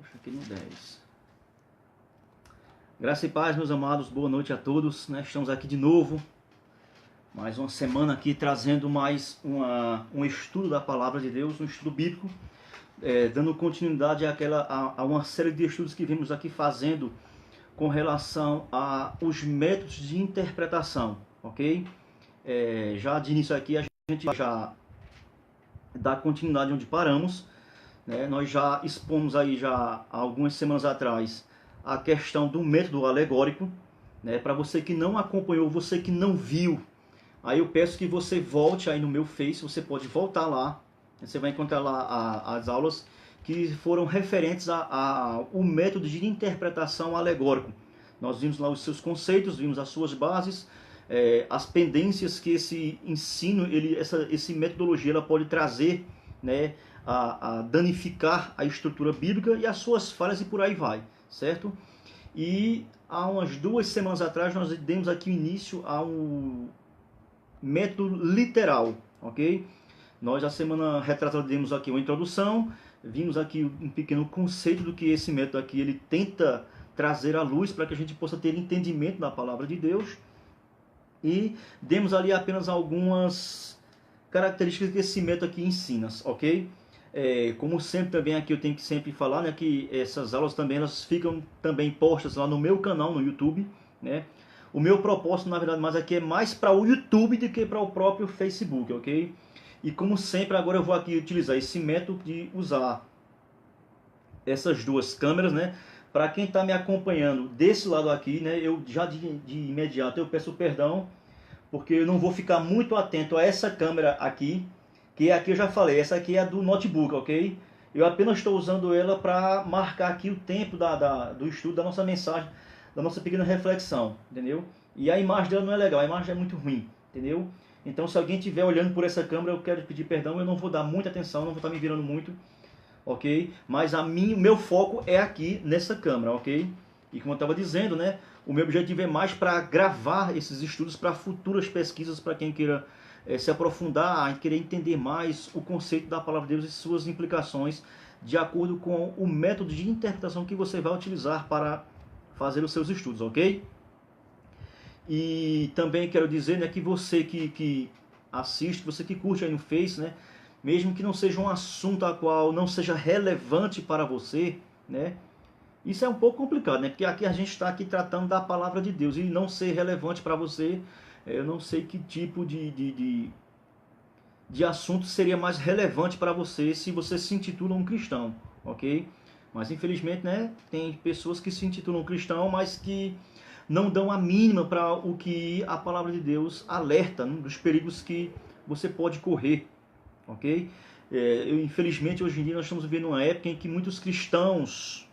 Puxa, aqui no 10. Graça e paz, meus amados, boa noite a todos, né? Estamos aqui de novo, mais uma semana aqui trazendo mais um estudo da Palavra de Deus, um estudo bíblico, dando continuidade a uma série de estudos que vimos aqui fazendo com relação aos métodos de interpretação, ok? Já de início aqui a gente já dá continuidade onde paramos, né? Nós já expomos aí já algumas semanas atrás a questão do método alegórico, né? Para você que não acompanhou, você que não viu, aí eu peço que você volte aí no meu Face, você pode voltar lá, você vai encontrar lá as aulas que foram referentes ao método de interpretação alegórico. Nós vimos lá os seus conceitos, vimos as suas bases, as pendências que esse ensino, essa metodologia ela pode trazer, né, a danificar a estrutura bíblica e as suas falhas e por aí vai, certo? E há umas 2 semanas atrás nós demos aqui o início a um método literal, ok? Nós a semana retratada demos aqui uma introdução, vimos aqui um pequeno conceito do que esse método aqui ele tenta trazer à luz para que a gente possa ter entendimento da palavra de Deus, e demos ali apenas algumas características que esse método aqui ensina, ok? Como sempre também aqui eu tenho que sempre falar, né, que essas aulas também elas ficam também postas lá no meu canal no YouTube, né? O meu propósito na verdade mais aqui é mais para o YouTube do que para o próprio Facebook, ok? E como sempre agora eu vou aqui utilizar esse método de usar essas duas câmeras, né? Para quem está me acompanhando desse lado aqui, né? Eu já de imediato eu peço perdão, porque eu não vou ficar muito atento a essa câmera aqui, que aqui eu já falei, essa aqui é a do notebook, ok? Eu apenas estou usando ela para marcar aqui o tempo do estudo, da nossa mensagem, da nossa pequena reflexão, entendeu? E a imagem dela não é legal, a imagem é muito ruim, entendeu? Então se alguém estiver olhando por essa câmera, eu quero pedir perdão, eu não vou dar muita atenção, não vou estar me virando muito, ok? Mas o meu foco é aqui nessa câmera, ok? E como eu estava dizendo, né, o meu objetivo é mais para gravar esses estudos para futuras pesquisas, para quem queira se aprofundar e querer entender mais o conceito da palavra de Deus e suas implicações, de acordo com o método de interpretação que você vai utilizar para fazer os seus estudos, ok? E também quero dizer, né, que você que assiste, você que curte aí no Face, né, mesmo que não seja um assunto a qual não seja relevante para você, né, isso é um pouco complicado, né? Porque aqui a gente está aqui tratando da palavra de Deus e não ser relevante para você, eu não sei que tipo de assunto seria mais relevante para você se você se intitula um cristão, ok? Mas infelizmente, né, tem pessoas que se intitulam cristão, mas que não dão a mínima para o que a palavra de Deus alerta, né, dos perigos que você pode correr, ok? Infelizmente, hoje em dia nós estamos vivendo uma época em que muitos cristãos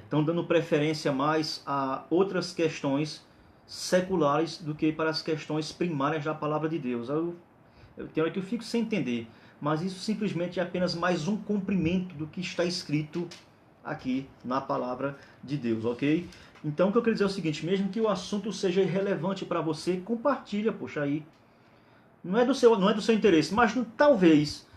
estão dando preferência mais a outras questões seculares do que para as questões primárias da palavra de Deus. Tem hora que eu fico sem entender, mas isso simplesmente é apenas mais um cumprimento do que está escrito aqui na palavra de Deus, ok? Então o que eu quero dizer é o seguinte, mesmo que o assunto seja irrelevante para você, compartilha, poxa, aí. Não é do seu interesse, mas talvez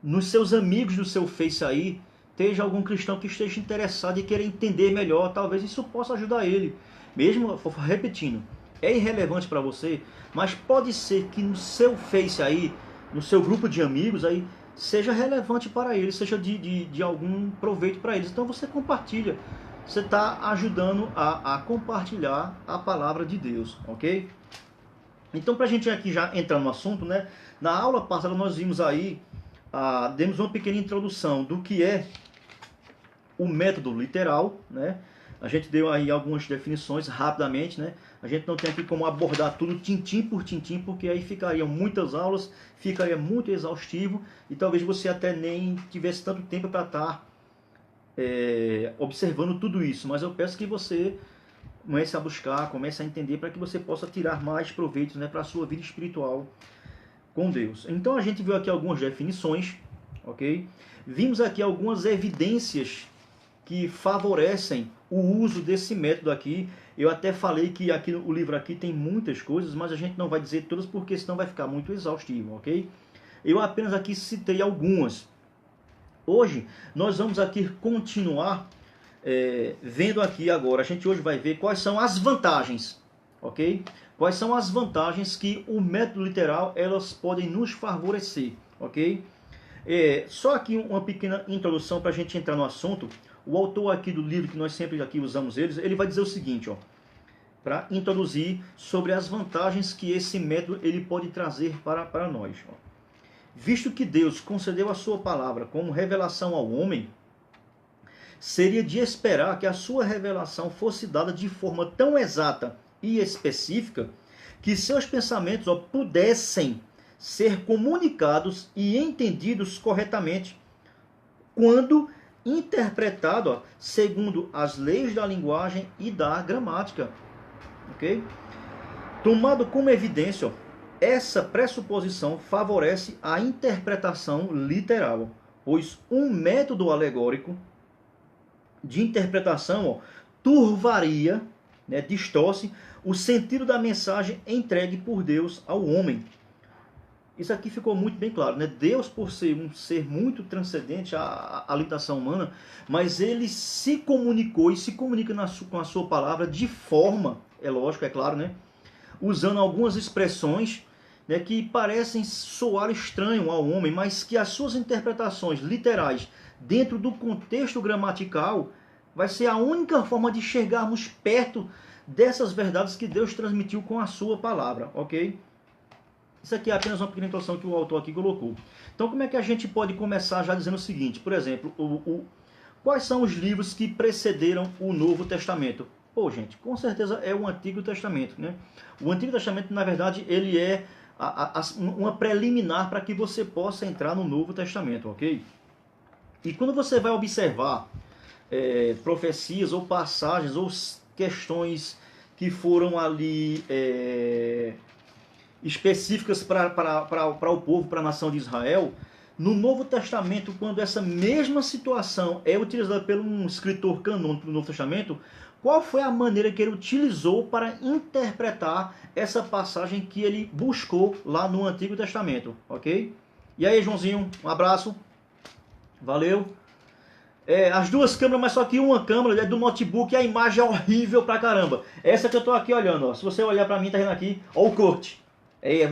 nos seus amigos do seu Face aí, esteja algum cristão que esteja interessado e queira entender melhor, talvez isso possa ajudar ele. Mesmo, repetindo, é irrelevante para você, mas pode ser que no seu Face aí, no seu grupo de amigos aí, seja relevante para eles, seja de algum proveito para eles. Então você compartilha, você está ajudando a compartilhar a palavra de Deus, ok? Então para a gente aqui já entrar no assunto, né? Na aula passada nós vimos aí, demos uma pequena introdução do que é o método literal, né? A gente deu aí algumas definições rapidamente, né? A gente não tem aqui como abordar tudo tintim por tintim, porque aí ficariam muitas aulas, ficaria muito exaustivo e talvez você até nem tivesse tanto tempo para estar observando tudo isso. Mas eu peço que você comece a buscar, comece a entender para que você possa tirar mais proveitos, né, para a sua vida espiritual com Deus. Então a gente viu aqui algumas definições, ok? Vimos aqui algumas evidências que favorecem o uso desse método aqui. Eu até falei que aqui o livro aqui tem muitas coisas, mas a gente não vai dizer todas porque senão vai ficar muito exaustivo, ok? Eu apenas aqui citei algumas. Hoje nós vamos aqui continuar vendo aqui agora. A gente hoje vai ver quais são as vantagens, ok? Quais são as vantagens que o método literal elas podem nos favorecer, ok? Só aqui uma pequena introdução para a gente entrar no assunto. O autor aqui do livro, que nós sempre aqui usamos ele vai dizer o seguinte, ó, para introduzir sobre as vantagens que esse método ele pode trazer para nós. Ó. Visto que Deus concedeu a sua palavra como revelação ao homem, seria de esperar que a sua revelação fosse dada de forma tão exata e específica que seus pensamentos pudessem ser comunicados e entendidos corretamente quando interpretado segundo as leis da linguagem e da gramática. Ok? Tomado como evidência, essa pressuposição favorece a interpretação literal, pois um método alegórico de interpretação turvaria, distorce o sentido da mensagem entregue por Deus ao homem. Isso aqui ficou muito bem claro, né? Deus, por ser um ser muito transcendente à limitação humana, mas ele se comunicou e se comunica com a sua palavra de forma, é lógico, é claro, né? Usando algumas expressões, né, que parecem soar estranho ao homem, mas que as suas interpretações literais dentro do contexto gramatical vai ser a única forma de chegarmos perto dessas verdades que Deus transmitiu com a sua palavra, ok? Isso aqui é apenas uma pequena introdução que o autor aqui colocou. Então, como é que a gente pode começar já dizendo o seguinte? Por exemplo, quais são os livros que precederam o Novo Testamento? Pô, gente, com certeza é o Antigo Testamento, né? O Antigo Testamento, na verdade, ele é uma preliminar para que você possa entrar no Novo Testamento, ok? E quando você vai observar profecias ou passagens ou questões que foram ali específicas para o povo, para a nação de Israel, no Novo Testamento, quando essa mesma situação é utilizada por um escritor canônico do Novo Testamento, qual foi a maneira que ele utilizou para interpretar essa passagem que ele buscou lá no Antigo Testamento, ok? E aí, Joãozinho, um abraço, valeu. As duas câmeras, mas só que uma câmera é do notebook e a imagem é horrível pra caramba. Essa que eu tô aqui olhando, ó. Se você olhar pra mim, tá vendo aqui, ó o corte.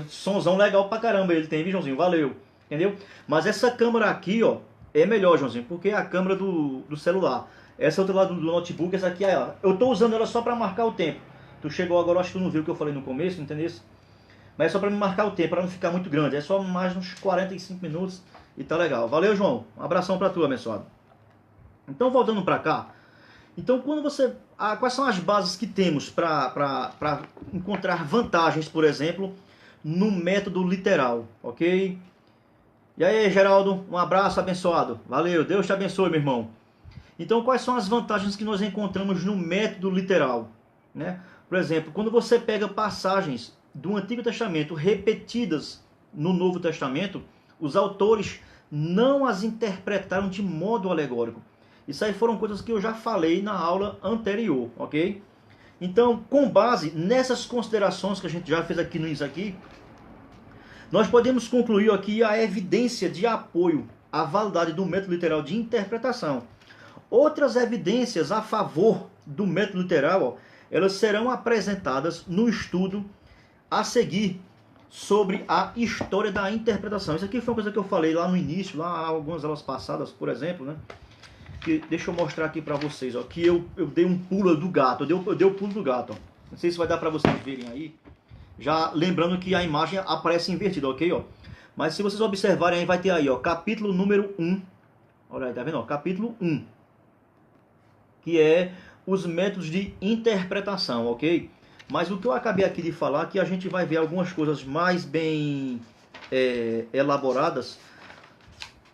Somzão legal pra caramba ele tem, viu, Joãozinho? Valeu, entendeu? Mas essa câmera aqui, ó, é melhor, Joãozinho, porque é a câmera do celular. Essa outra lá do notebook, essa aqui, ó, eu tô usando ela só pra marcar o tempo. Tu chegou agora, acho que tu não viu o que eu falei no começo, entendeu? Mas é só pra me marcar o tempo, pra não ficar muito grande. É só mais uns 45 minutos e tá legal. Valeu, João. Um abração pra tu, abençoado. Então, voltando para cá, então quando você, quais são as bases que temos para encontrar vantagens, por exemplo, no método literal, ok? E aí, Geraldo, um abraço abençoado, valeu, Deus te abençoe, meu irmão. Então, quais são as vantagens que nós encontramos no método literal, né? Por exemplo, quando você pega passagens do Antigo Testamento repetidas no Novo Testamento, os autores não as interpretaram de modo alegórico. Isso aí foram coisas que eu já falei na aula anterior, ok? Então, com base nessas considerações que a gente já fez aqui no início aqui, nós podemos concluir aqui a evidência de apoio à validade do método literal de interpretação. Outras evidências a favor do método literal, elas serão apresentadas no estudo a seguir sobre a história da interpretação. Isso aqui foi uma coisa que eu falei lá no início, lá algumas aulas passadas, por exemplo, né? Que, deixa eu mostrar aqui para vocês, ó, que eu dei um pulo do gato, eu dei o pulo do gato, ó. Não sei se vai dar para vocês verem aí, já lembrando que a imagem aparece invertida, ok, ó. Mas se vocês observarem aí, vai ter aí, ó, capítulo número 1, olha aí, tá vendo, ó, capítulo 1, que é os métodos de interpretação, ok? Mas o que eu acabei aqui de falar, que a gente vai ver algumas coisas mais bem elaboradas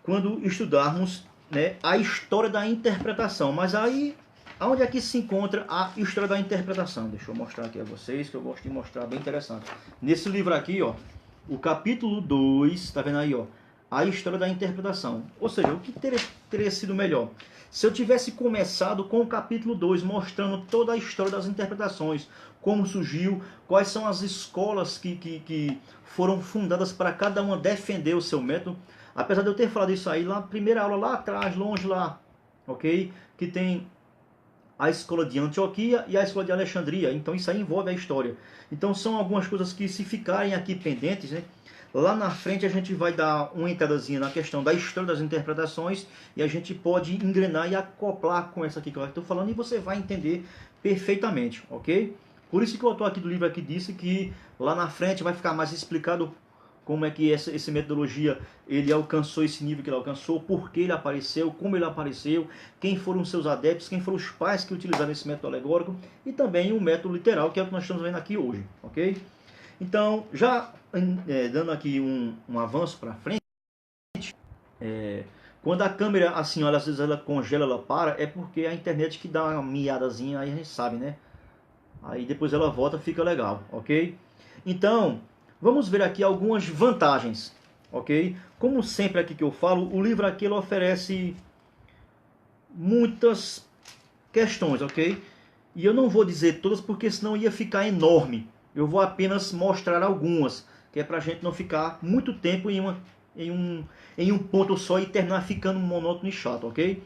quando estudarmos, né, a história da interpretação. Mas aí, onde é que se encontra a história da interpretação? Deixa eu mostrar aqui a vocês, que eu gosto de mostrar, bem interessante. Nesse livro aqui, ó, o capítulo 2, tá vendo aí, ó, a história da interpretação. Ou seja, o que teria sido melhor? Se eu tivesse começado com o capítulo 2, mostrando toda a história das interpretações, como surgiu, quais são as escolas que foram fundadas para cada uma defender o seu método. Apesar de eu ter falado isso aí lá na primeira aula, lá atrás, longe lá, ok? Que tem a escola de Antioquia e a escola de Alexandria. Então isso aí envolve a história. Então são algumas coisas que, se ficarem aqui pendentes, né, lá na frente a gente vai dar uma entradazinha na questão da história das interpretações e a gente pode engrenar e acoplar com essa aqui que eu estou falando e você vai entender perfeitamente, ok? Por isso que o autor aqui do livro aqui disse que lá na frente vai ficar mais explicado como é que essa metodologia ele alcançou esse nível que ele alcançou, por que ele apareceu, como ele apareceu, quem foram seus adeptos, quem foram os pais que utilizaram esse método alegórico e também o método literal, que é o que nós estamos vendo aqui hoje, ok? Então, já dando aqui um avanço para frente, quando a câmera, assim, olha, às vezes ela congela, ela para, é porque a internet que dá uma miadazinha, aí a gente sabe, né? Aí depois ela volta, fica legal, ok? Então, vamos ver aqui algumas vantagens, ok? Como sempre aqui que eu falo, o livro aqui ele oferece muitas questões, ok? E eu não vou dizer todas porque senão ia ficar enorme. Eu vou apenas mostrar algumas, que é para a gente não ficar muito tempo em um ponto só e terminar ficando monótono e chato, ok?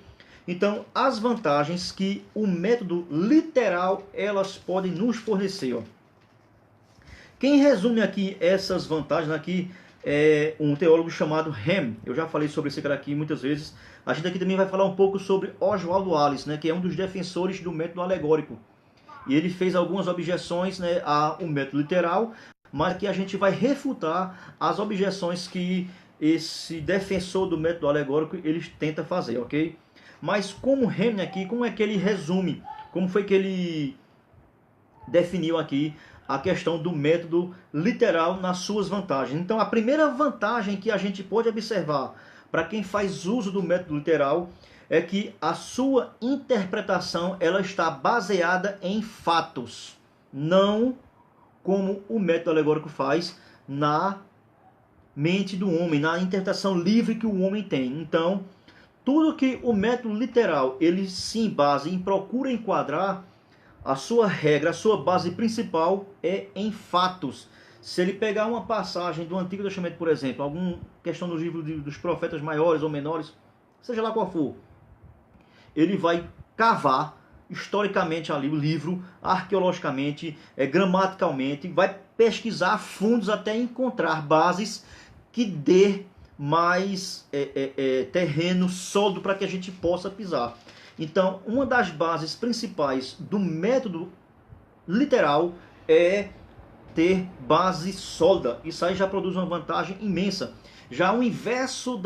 Então, as vantagens que o método literal elas podem nos fornecer, ó. Quem resume aqui essas vantagens aqui é um teólogo chamado Ham. Eu já falei sobre esse cara aqui muitas vezes. A gente aqui também vai falar um pouco sobre Oswald Wallace, né, que é um dos defensores do método alegórico. E ele fez algumas objeções, né, ao método literal, mas aqui a gente vai refutar as objeções que esse defensor do método alegórico ele tenta fazer, ok? Mas como Ham aqui, como é que ele resume? Como foi que ele definiu aqui a questão do método literal nas suas vantagens? Então, a primeira vantagem que a gente pode observar para quem faz uso do método literal é que a sua interpretação ela está baseada em fatos, não como o método alegórico faz na mente do homem, na interpretação livre que o homem tem. Então, tudo que o método literal ele se embasa em procura enquadrar, a sua regra, a sua base principal é em fatos. Se ele pegar uma passagem do Antigo Testamento, por exemplo, alguma questão do livro dos profetas maiores ou menores, seja lá qual for, ele vai cavar historicamente ali o livro, arqueologicamente, gramaticalmente, vai pesquisar a fundos até encontrar bases que dê mais terreno sólido para que a gente possa pisar. Então, uma das bases principais do método literal é ter base sólida. Isso aí já produz uma vantagem imensa. Já o inverso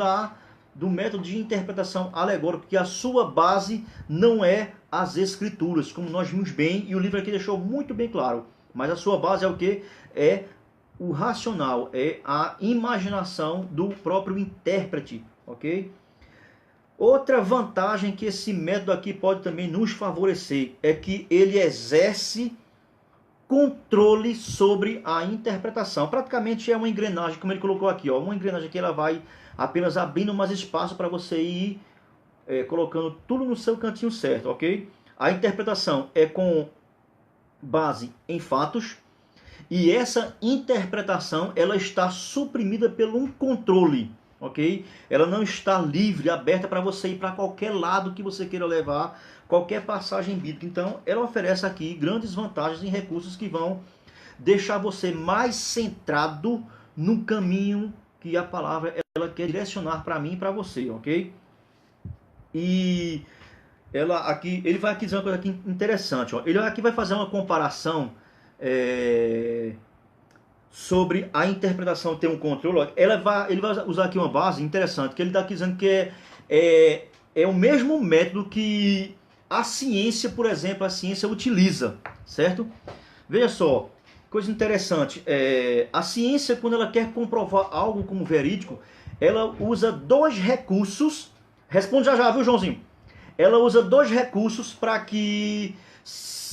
do método de interpretação alegórica, que a sua base não é as escrituras, como nós vimos bem, e o livro aqui deixou muito bem claro. Mas a sua base é o que? É o racional, é a imaginação do próprio intérprete, ok? Outra vantagem que esse método aqui pode também nos favorecer é que ele exerce controle sobre a interpretação. Praticamente é uma engrenagem, como ele colocou aqui, ó, uma engrenagem que ela vai apenas abrindo mais espaço para você ir colocando tudo no seu cantinho certo, ok? A interpretação é com base em fatos e essa interpretação ela está suprimida por um controle, ok? Ela não está livre, aberta para você ir para qualquer lado que você queira levar, qualquer passagem bíblica. Então, ela oferece aqui grandes vantagens e recursos que vão deixar você mais centrado no caminho que a palavra ela quer direcionar para mim e para você, ok? E ele vai aqui dizer uma coisa aqui interessante, ó. Ele aqui vai fazer uma comparação sobre a interpretação ter um controle. Ele vai usar aqui uma base interessante, que ele está aqui dizendo que é o mesmo método que a ciência, por exemplo, a ciência utiliza, certo? Veja só, coisa interessante, a ciência, quando ela quer comprovar algo como verídico, ela usa dois recursos. Responde já, viu, Joãozinho? Ela usa dois recursos para que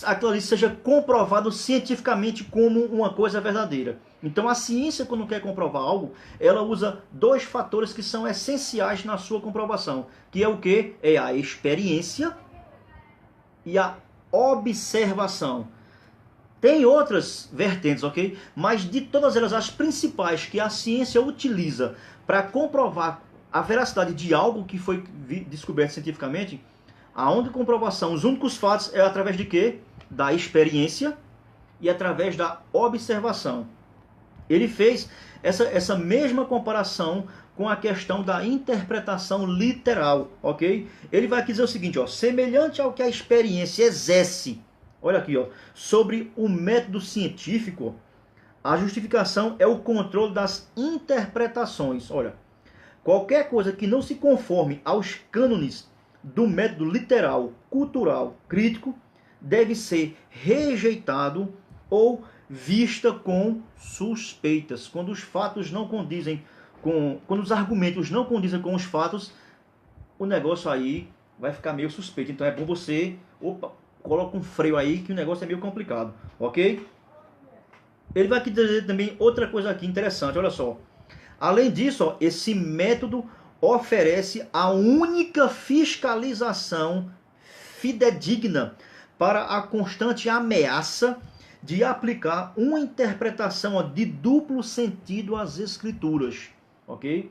aquilo ali seja comprovado cientificamente como uma coisa verdadeira. Então a ciência, quando quer comprovar algo, ela usa dois fatores que são essenciais na sua comprovação, que é o que? É a experiência e a observação. Tem outras vertentes, ok? Mas de todas elas, as principais que a ciência utiliza para comprovar a veracidade de algo que foi descoberto cientificamente, a única comprovação, os únicos fatos é através de quê? Da experiência e através da observação. Ele fez essa mesma comparação com a questão da interpretação literal, ok? Ele vai aqui dizer o seguinte, ó, semelhante ao que a experiência exerce, olha aqui, ó, sobre o método científico, a justificação é o controle das interpretações. Olha, qualquer coisa que não se conforme aos cânones do método literal, cultural, crítico, deve ser rejeitado ou vista com suspeitas. Quando os fatos não condizem quando os argumentos não condizem com os fatos, o negócio aí vai ficar meio suspeito. Então é bom você, coloca um freio aí que o negócio é meio complicado, ok? Ele vai aqui dizer também outra coisa aqui interessante, olha só. Além disso, ó, esse método oferece a única fiscalização fidedigna para a constante ameaça de aplicar uma interpretação, ó, de duplo sentido às escrituras, ok?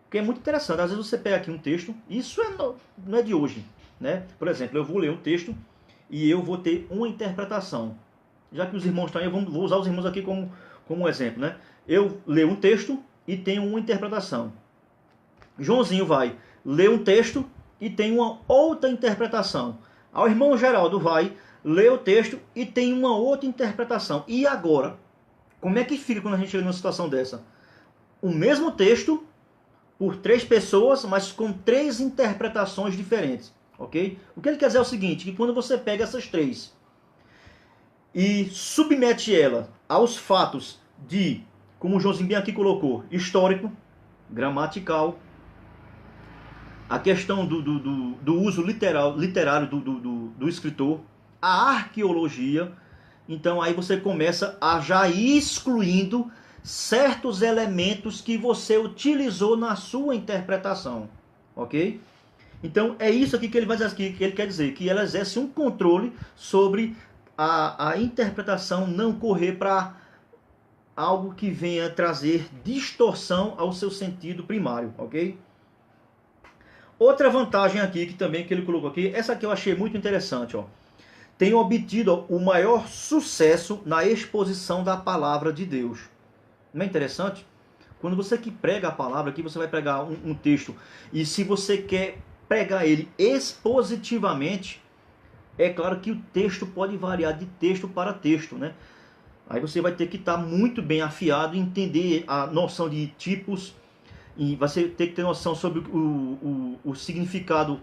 Porque é muito interessante. Às vezes você pega aqui um texto, isso não é de hoje, né? Por exemplo, eu vou ler um texto e eu vou ter uma interpretação. Já que os irmãos estão aí, vou usar os irmãos aqui como exemplo, né? Eu leio um texto e tenho uma interpretação. Joãozinho vai ler um texto e tem uma outra interpretação. Ao irmão Geraldo vai ler o texto e tem uma outra interpretação. E agora, como é que fica quando a gente chega numa situação dessa? O mesmo texto por 3 pessoas, mas com 3 interpretações diferentes, ok? O que ele quer dizer é o seguinte, que quando você pega essas 3 e submete ela aos fatos de, como o Joãozinho bem aqui colocou, histórico, gramatical, a questão do uso literário do escritor, a arqueologia, então aí você começa a já ir excluindo certos elementos que você utilizou na sua interpretação, ok? Então é isso aqui que ele vai dizer aqui, que ele quer dizer, que ela exerce um controle sobre a interpretação não correr para algo que venha trazer distorção ao seu sentido primário, ok? Outra vantagem aqui que ele colocou aqui, essa aqui eu achei muito interessante, ó. Tem obtido, ó, o maior sucesso na exposição da palavra de Deus. Não é interessante? Quando você que prega a palavra, aqui você vai pregar um texto, e se você quer pregar ele expositivamente, é claro que o texto pode variar de texto para texto, né? Aí você vai ter que estar muito bem afiado e entender a noção de tipos, e você ter que ter noção sobre o significado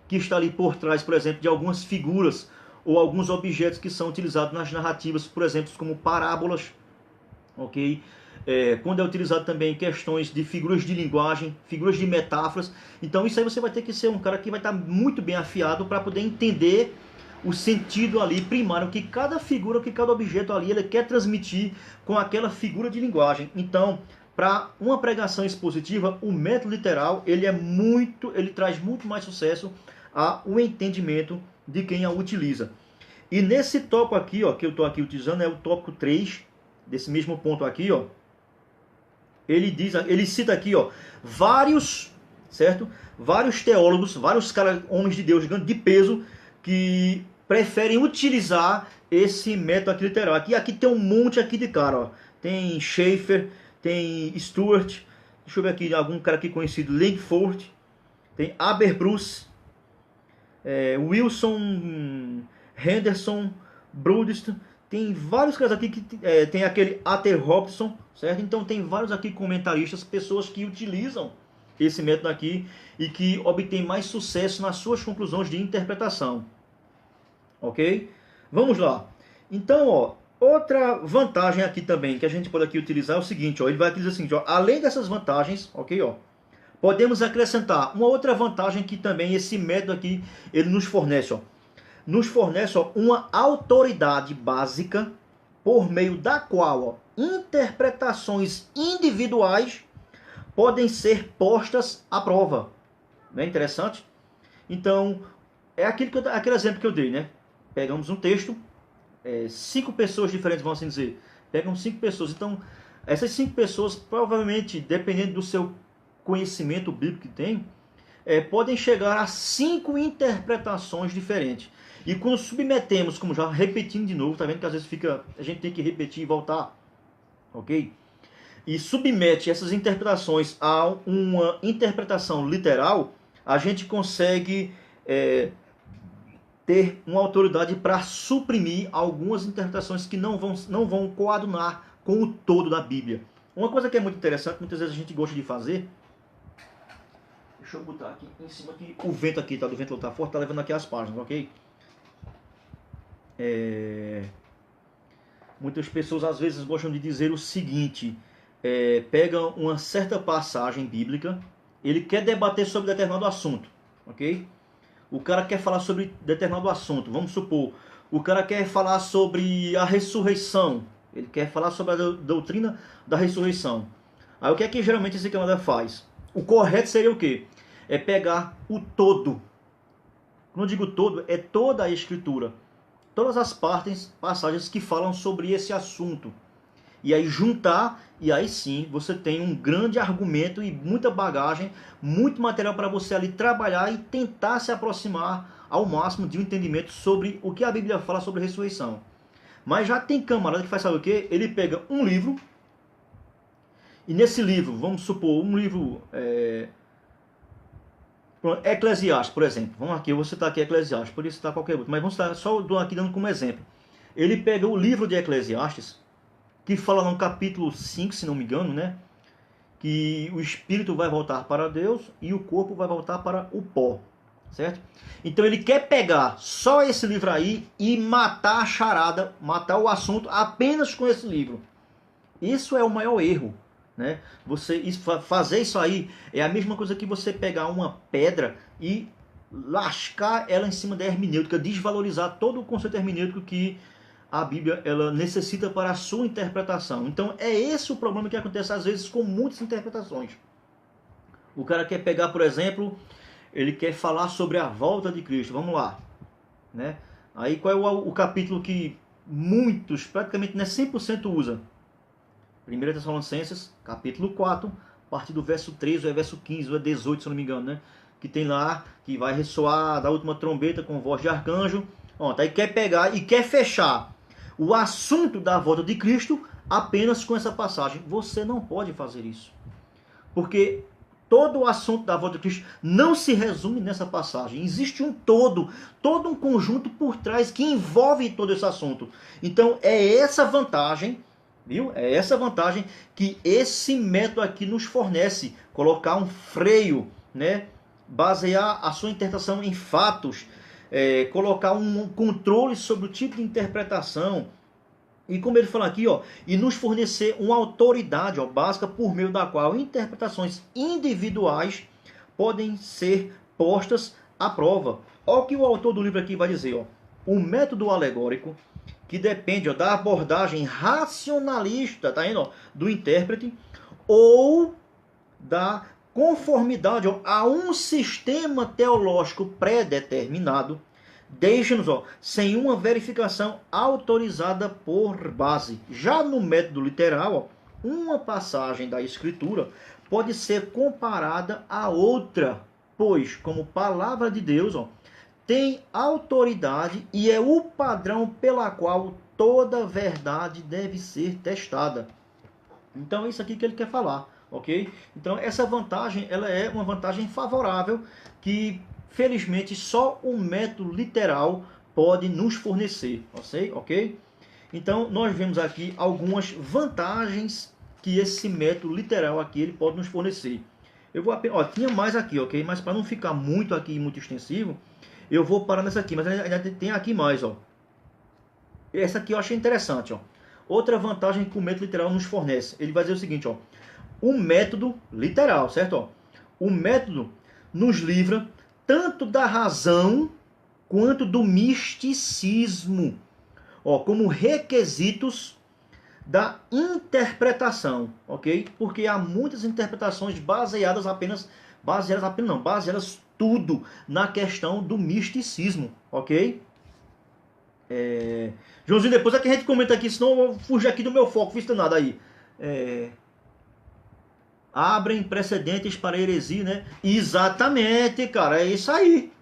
que está ali por trás, por exemplo, de algumas figuras ou alguns objetos que são utilizados nas narrativas, por exemplo, como parábolas, ok? Quando é utilizado também questões de figuras de linguagem, figuras de metáforas. Então isso aí você vai ter que ser um cara que vai estar muito bem afiado para poder entender o sentido ali primário que cada figura, que cada objeto ali ele quer transmitir com aquela figura de linguagem. Então, para uma pregação expositiva, o método literal ele traz muito mais sucesso ao entendimento de quem a utiliza. E nesse tópico aqui, ó, que eu estou aqui utilizando, é o tópico 3, desse mesmo ponto aqui, ó, ele cita aqui, ó, vários teólogos, vários homens de Deus de peso, que preferem utilizar esse método aqui literal. Aqui tem um monte aqui de cara, ó. Tem Schaeffer, tem Stuart, deixa eu ver aqui, algum cara aqui conhecido, Langford, tem Aberbrus, Wilson, Henderson, Brudist, tem vários caras aqui que tem aquele Arthur Robson, certo? Então tem vários aqui comentaristas, pessoas que utilizam esse método aqui e que obtêm mais sucesso nas suas conclusões de interpretação, ok? Vamos lá. Então, ó, outra vantagem aqui também que a gente pode aqui utilizar é o seguinte, ó, ele vai aqui dizer o seguinte, ó, além dessas vantagens, ok, ó, podemos acrescentar uma outra vantagem que também esse método aqui ele nos fornece, ó, uma autoridade básica por meio da qual, ó, interpretações individuais podem ser postas à prova. Não é interessante? Então, é aquele exemplo que eu dei, né? Pegamos um texto, 5 pessoas diferentes, vamos assim dizer. Pegam 5 pessoas. Então, essas 5 pessoas, provavelmente, dependendo do seu conhecimento bíblico que tem, podem chegar a 5 interpretações diferentes. E quando submetemos, como já repetindo de novo, tá vendo que às vezes a gente tem que repetir e voltar, ok? E submete essas interpretações a uma interpretação literal, a gente consegue ter uma autoridade para suprimir algumas interpretações que não vão coadunar com o todo da Bíblia. Uma coisa que é muito interessante, muitas vezes a gente gosta de fazer. Deixa eu botar aqui em cima que o vento aqui, tá? Do vento tá forte, tá levando aqui as páginas, ok? Muitas pessoas às vezes gostam de dizer o seguinte: pega uma certa passagem bíblica, ele quer debater sobre determinado assunto, ok? O cara quer falar sobre determinado assunto, vamos supor, o cara quer falar sobre a ressurreição, ele quer falar sobre a doutrina da ressurreição. Aí o que é que geralmente esse camarada faz? O correto seria o quê? É pegar o todo. Quando eu digo todo, é toda a escritura. Todas as passagens que falam sobre esse assunto. E aí juntar, e aí sim você tem um grande argumento e muita bagagem, muito material para você ali trabalhar e tentar se aproximar ao máximo de um entendimento sobre o que a Bíblia fala sobre a ressurreição. Mas já tem camarada que faz, sabe o quê? Ele pega um livro, e nesse livro, vamos supor, um livro Eclesiastes, por exemplo. Vamos aqui, eu vou citar aqui Eclesiastes, poderia citar qualquer outro, mas vamos citar só aqui dando como exemplo. Ele pega o livro de Eclesiastes, que fala no capítulo 5, se não me engano, né? Que o espírito vai voltar para Deus e o corpo vai voltar para o pó, certo? Então ele quer pegar só esse livro aí e matar a charada, matar o assunto apenas com esse livro. Isso é o maior erro, né? Fazer isso aí é a mesma coisa que você pegar uma pedra e lascar ela em cima da hermenêutica, desvalorizar todo o conceito hermenêutico que a Bíblia ela necessita para a sua interpretação. Então é esse o problema que acontece às vezes com muitas interpretações. O cara quer pegar, por exemplo, ele quer falar sobre a volta de Cristo. Vamos lá, né? Aí qual é o capítulo que muitos, praticamente 100% usa? 1 Tessalonicenses, capítulo 4, a partir do verso 13 ou é verso 15 ou é 18, se não me engano, né? Que tem lá, que vai ressoar da última trombeta com voz de arcanjo. Ó, tá, aí quer pegar e quer fechar o assunto da volta de Cristo apenas com essa passagem. Você não pode fazer isso. Porque todo o assunto da volta de Cristo não se resume nessa passagem. Existe um todo um conjunto por trás que envolve todo esse assunto. Então é essa vantagem, viu? É essa vantagem que esse método aqui nos fornece. Colocar um freio, né? Basear a sua interpretação em fatos, colocar um controle sobre o tipo de interpretação. E como ele fala aqui, ó, e nos fornecer uma autoridade, ó, básica por meio da qual interpretações individuais podem ser postas à prova. Olha o que o autor do livro aqui vai dizer, ó. O método alegórico, que depende, ó, da abordagem racionalista, tá indo, ó, do intérprete, ou da conformidade, ó, a um sistema teológico pré-determinado, deixa-nos sem uma verificação autorizada por base. Já no método literal, ó, uma passagem da Escritura pode ser comparada a outra, pois, como palavra de Deus, ó, tem autoridade e é o padrão pela qual toda verdade deve ser testada. Então é isso aqui que ele quer falar, ok? Então essa vantagem, ela é uma vantagem favorável que felizmente só o método literal pode nos fornecer, ok? Então nós vemos aqui algumas vantagens que esse método literal aqui ele pode nos fornecer. Eu vou apenas, ó, tinha mais aqui, ok? Mas para não ficar muito aqui, muito extensivo, eu vou parar nessa aqui, mas ainda tem aqui mais, ó. Essa aqui eu achei interessante, ó. Outra vantagem que o método literal nos fornece. Ele vai dizer o seguinte, ó. O método literal, certo? Ó. O método nos livra tanto da razão quanto do misticismo, ó, como requisitos da interpretação, ok? Porque há muitas interpretações baseadas tudo na questão do misticismo, ok? Joãozinho, depois é que a gente comenta aqui, senão eu vou fugir aqui do meu foco, fiz nada aí. abrem precedentes para heresia, né? Exatamente, cara, é isso aí.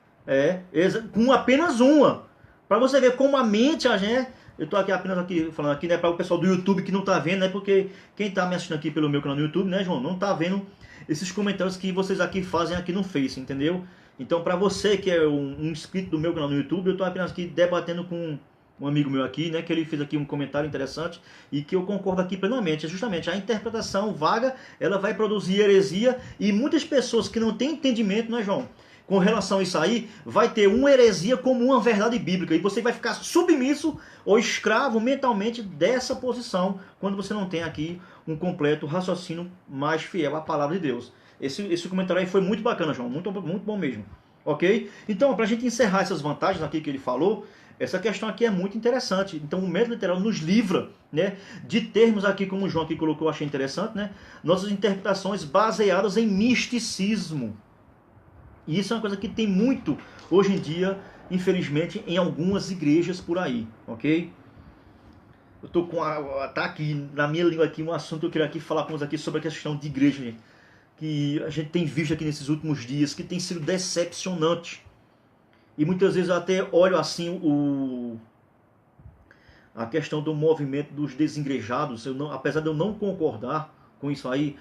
Com apenas uma. Para você ver como a mente, a gente, eu tô aqui apenas aqui falando aqui, né, para o pessoal do YouTube que não tá vendo, né? Porque quem tá me assistindo aqui pelo meu canal no YouTube, né, João, não tá vendo esses comentários que vocês aqui fazem aqui no Face, entendeu? Então, para você que é um inscrito do meu canal no YouTube, eu tô apenas aqui debatendo com um amigo meu aqui, né, que ele fez aqui um comentário interessante e que eu concordo aqui plenamente. É justamente a interpretação vaga, ela vai produzir heresia e muitas pessoas que não têm entendimento, né, João? Com relação a isso aí, vai ter uma heresia como uma verdade bíblica e você vai ficar submisso ou escravo mentalmente dessa posição quando você não tem aqui um completo raciocínio mais fiel à palavra de Deus. Esse comentário aí foi muito bacana, João, muito, muito bom mesmo. Ok? Então, para a gente encerrar essas vantagens aqui que ele falou, essa questão aqui é muito interessante. Então, o método literal nos livra, né, de termos aqui, como o João aqui colocou, eu achei interessante, né, nossas interpretações baseadas em misticismo. E isso é uma coisa que tem muito hoje em dia, infelizmente, em algumas igrejas por aí, ok? Eu tô com tá aqui na minha língua aqui um assunto que eu queria aqui falar com vocês aqui sobre a questão de igreja, gente, que a gente tem visto aqui nesses últimos dias, que tem sido decepcionante. E muitas vezes eu até olho assim a questão do movimento dos desengrejados, apesar de eu não concordar com isso aí,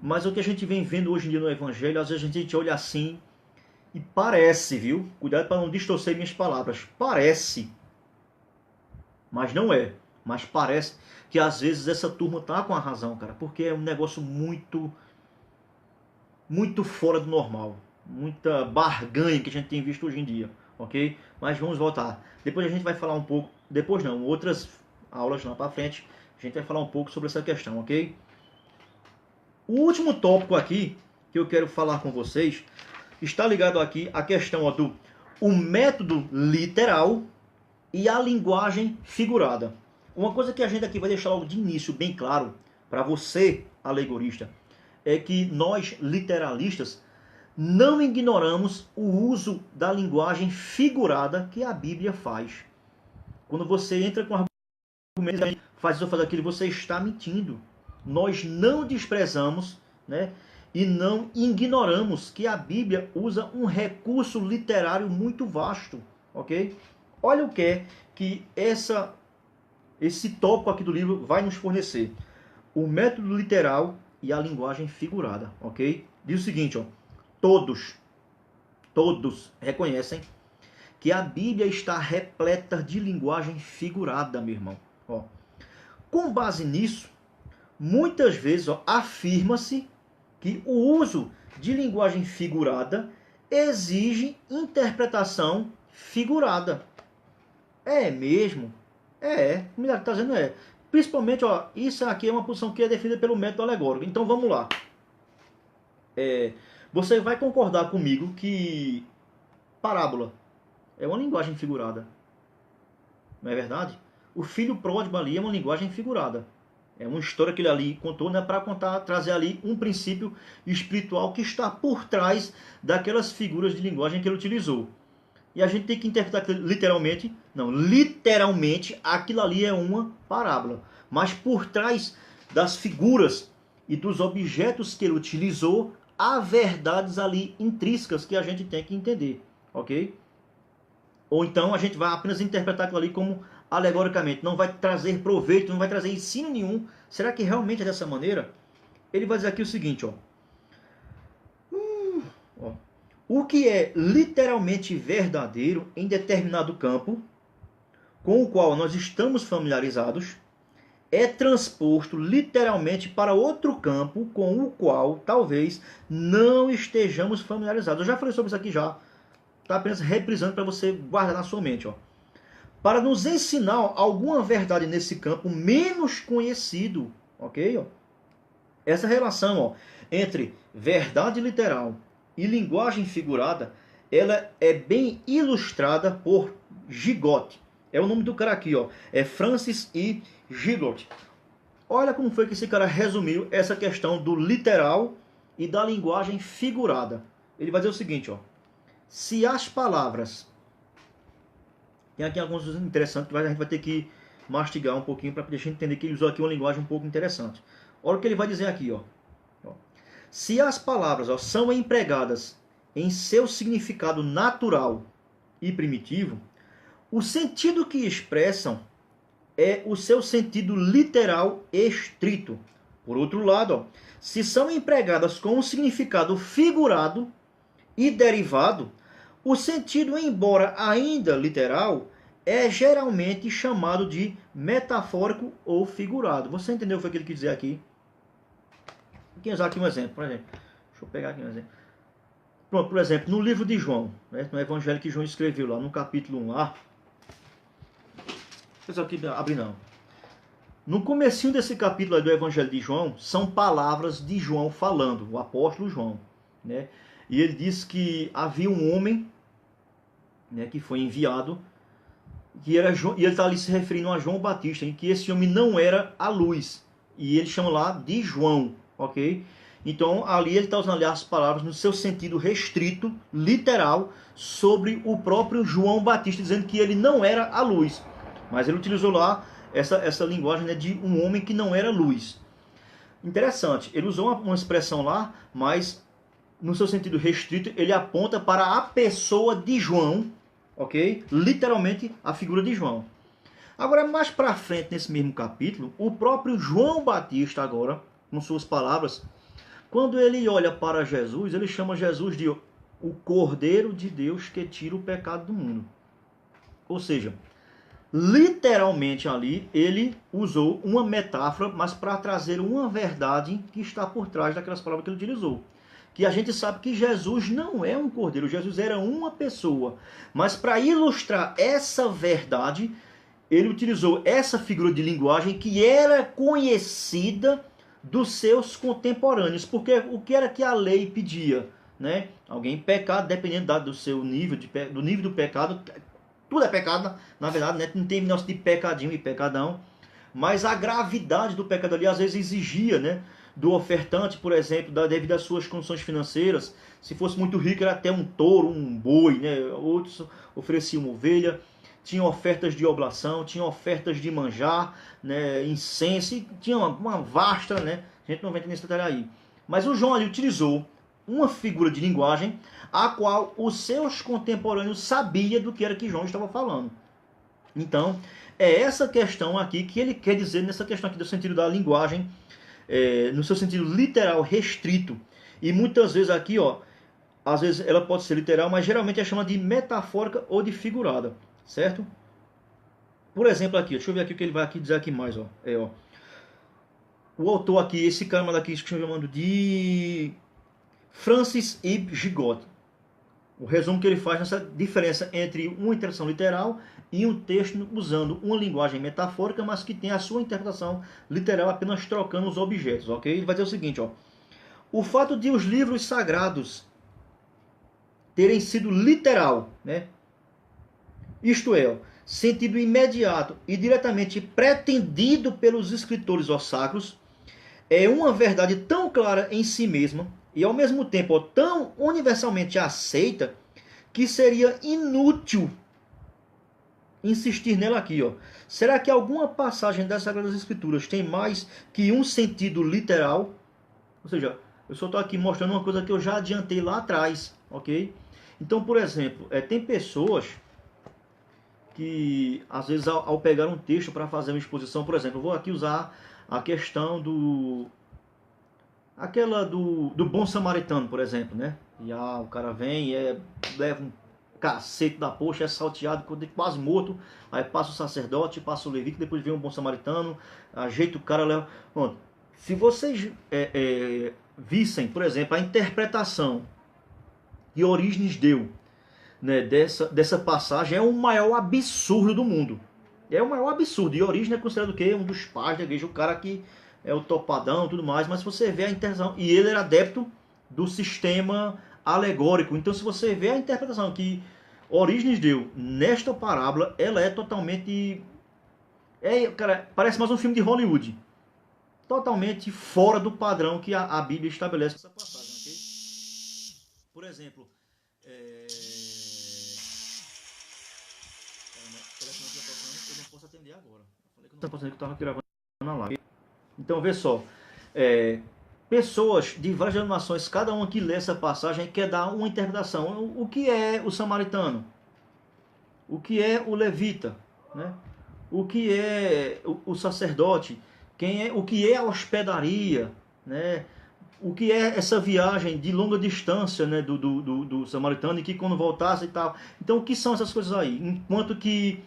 mas o que a gente vem vendo hoje em dia no Evangelho, às vezes a gente olha assim e parece, viu? Cuidado para não distorcer minhas palavras. Parece, mas não é. Mas parece que às vezes essa turma tá com a razão, cara, porque é um negócio muito fora do normal. Muita barganha que a gente tem visto hoje em dia, ok? Mas vamos voltar. Depois a gente vai falar um pouco, depois não, outras aulas lá para frente, a gente vai falar um pouco sobre essa questão, ok? O último tópico aqui que eu quero falar com vocês está ligado aqui à questão do o método literal e a linguagem figurada. Uma coisa que a gente aqui vai deixar logo de início bem claro para você, alegorista, é que nós, literalistas, não ignoramos o uso da linguagem figurada que a Bíblia faz. Quando você entra com argumentos, faz isso ou faz aquilo, você está mentindo. Nós não desprezamos, né, e não ignoramos que a Bíblia usa um recurso literário muito vasto, ok? Olha o que é que esse tópico aqui do livro vai nos fornecer. O método literal e a linguagem figurada, ok? Diz o seguinte, ó, todos reconhecem que a Bíblia está repleta de linguagem figurada, meu irmão. Ó, com base nisso, muitas vezes afirma-se que o uso de linguagem figurada exige interpretação figurada. É mesmo? O milagre está dizendo Principalmente, ó, isso aqui é uma posição que é definida pelo método alegórico. Então vamos lá. Você vai concordar comigo que parábola é uma linguagem figurada. Não é verdade? O filho pródigo ali é uma linguagem figurada. É uma história que ele ali contou, né, para trazer ali um princípio espiritual que está por trás daquelas figuras de linguagem que ele utilizou. E a gente tem que interpretar literalmente, aquilo ali é uma parábola. Mas por trás das figuras e dos objetos que ele utilizou, há verdades ali intrínsecas que a gente tem que entender, ok? Ou então a gente vai apenas interpretar aquilo ali como alegoricamente, não vai trazer proveito, não vai trazer ensino nenhum. Será que realmente é dessa maneira? Ele vai dizer aqui o seguinte, ó. O que é literalmente verdadeiro em determinado campo, com o qual nós estamos familiarizados, é transposto literalmente para outro campo com o qual talvez não estejamos familiarizados. Eu já falei sobre isso aqui já. Está apenas reprisando para você guardar na sua mente, ó. Para nos ensinar alguma verdade nesse campo menos conhecido, ok? Ó. Essa relação, ó, entre verdade literal e linguagem figurada, ela é bem ilustrada por Gigot. É o nome do cara aqui, ó. É Francis E. Gigot. Olha como foi que esse cara resumiu essa questão do literal e da linguagem figurada. Ele vai dizer o seguinte, ó. Se as palavras... Tem aqui alguns interessantes que a gente vai ter que mastigar um pouquinho para a gente entender que ele usou aqui uma linguagem um pouco interessante. Olha o que ele vai dizer aqui, ó. Se as palavras são empregadas em seu significado natural e primitivo, o sentido que expressam é o seu sentido literal estrito. Por outro lado, se são empregadas com um significado figurado e derivado, o sentido, embora ainda literal, é geralmente chamado de metafórico ou figurado. Você entendeu o que ele quis dizer aqui? Vou usar aqui um exemplo, por exemplo. Deixa eu pegar aqui um exemplo. Pronto, por exemplo, no livro de João, né, no evangelho que João escreveu lá, no capítulo 1 lá. Deixa eu aqui abrir não. No comecinho desse capítulo do evangelho de João, são palavras de João falando, o apóstolo João, né? E ele diz que havia um homem, né, que foi enviado, que era João, e ele está ali se referindo a João Batista, em que esse homem não era a luz, e ele chama lá de João, ok? Então ali ele está usando ali as palavras no seu sentido restrito, literal, sobre o próprio João Batista, dizendo que ele não era a luz, mas ele utilizou lá essa linguagem, né, de um homem que não era luz. Interessante, ele usou uma expressão lá, mas no seu sentido restrito ele aponta para a pessoa de João, ok? Literalmente a figura de João. Agora, mais para frente nesse mesmo capítulo, o próprio João Batista agora, com suas palavras, quando ele olha para Jesus, ele chama Jesus de o Cordeiro de Deus que tira o pecado do mundo. Ou seja, literalmente ali ele usou uma metáfora, mas para trazer uma verdade que está por trás daquelas palavras que ele utilizou. Que a gente sabe que Jesus não é um cordeiro, Jesus era uma pessoa. Mas para ilustrar essa verdade, ele utilizou essa figura de linguagem que era conhecida dos seus contemporâneos. Porque o que era que a lei pedia? Né? Alguém pecar, dependendo do seu nível, do nível do pecado, tudo é pecado, na verdade, né? Não tem negócio de pecadinho e pecadão. Mas a gravidade do pecado ali às vezes exigia, né, do ofertante, por exemplo, devido às suas condições financeiras. Se fosse muito rico, era até um touro, um boi, né? Outros ofereciam uma ovelha. Tinha ofertas de oblação, tinha ofertas de manjar, né, incenso, e tinha uma vasta, né? A gente não vai entender nesse detalhe aí. Mas o João ali utilizou uma figura de linguagem a qual os seus contemporâneos sabiam do que era que João estava falando. Então, é essa questão aqui que ele quer dizer nessa questão aqui do sentido da linguagem, no seu sentido literal restrito. E muitas vezes aqui, ó, às vezes ela pode ser literal, mas geralmente é chamada de metafórica ou de figurada, certo? Por exemplo aqui, deixa eu ver aqui o que ele vai aqui dizer aqui mais, ó. Ó. O autor aqui, esse cara daqui, que estão chamando de Francis Ives Gigot. O resumo que ele faz nessa diferença entre uma interpretação literal e um texto usando uma linguagem metafórica, mas que tem a sua interpretação literal apenas trocando os objetos, ok? Ele vai dizer o seguinte, ó. O fato de os livros sagrados terem sido literal, né? Isto é, sentido imediato e diretamente pretendido pelos escritores sacros, é uma verdade tão clara em si mesma e ao mesmo tempo tão universalmente aceita que seria inútil insistir nela aqui. Ó. Será que alguma passagem das Sagradas Escrituras tem mais que um sentido literal? Ou seja, eu só estou aqui mostrando uma coisa que eu já adiantei lá atrás, ok? Então, por exemplo, tem pessoas que, às vezes, ao pegar um texto para fazer uma exposição, por exemplo, eu vou aqui usar a questão do bom samaritano, por exemplo, né? E o cara vem e leva um cacete da poxa, é salteado, quase morto, aí passa o sacerdote, passa o levita, depois vem um bom samaritano, ajeita o cara, leva... Bom, se vocês vissem, por exemplo, a interpretação que Orígenes deu, né, dessa passagem, é o maior absurdo do mundo. É o maior absurdo. E Orígenes é considerado o quê? Um dos pais da igreja, o cara que é o topadão e tudo mais, mas se você vê a interpretação, e ele era adepto do sistema alegórico, então se você vê a interpretação que Orígenes deu nesta parábola, ela é totalmente... cara, parece mais um filme de Hollywood. Totalmente fora do padrão que a Bíblia estabelece essa passagem, ok? Por exemplo, eu não posso atender agora. Eu falei que eu não posso atender, que eu estava gravando na live. Então, vê só. pessoas de várias denominações, cada uma que lê essa passagem quer dar uma interpretação. O que é o samaritano? O que é o levita? Né? O que é o sacerdote? O que é a hospedaria? Né? O que é essa viagem de longa distância, né, do samaritano, e que quando voltasse e tal. Então, o que são essas coisas aí? Enquanto que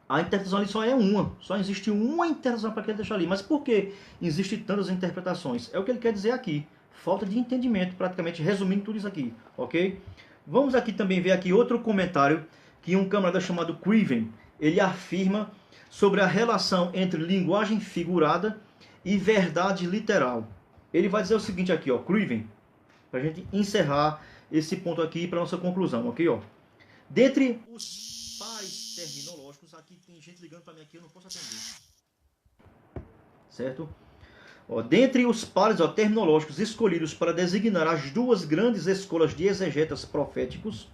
a interpretação ali só é uma. Só existe uma interpretação para aquele deixar ali. Mas por que existem tantas interpretações? É o que ele quer dizer aqui. Falta de entendimento, praticamente resumindo tudo isso aqui. Ok? Vamos aqui também ver aqui outro comentário que um camarada chamado Craven, ele afirma sobre a relação entre linguagem figurada e verdade literal. Ele vai dizer o seguinte aqui, ó, Craven, para a gente encerrar esse ponto aqui para nossa conclusão, ok? Ó. Dentre os pares terminológicos, aqui tem gente ligando para mim aqui, eu não posso atender. Certo? Ó, dentre os pares terminológicos escolhidos para designar as duas grandes escolas de exegetas proféticos,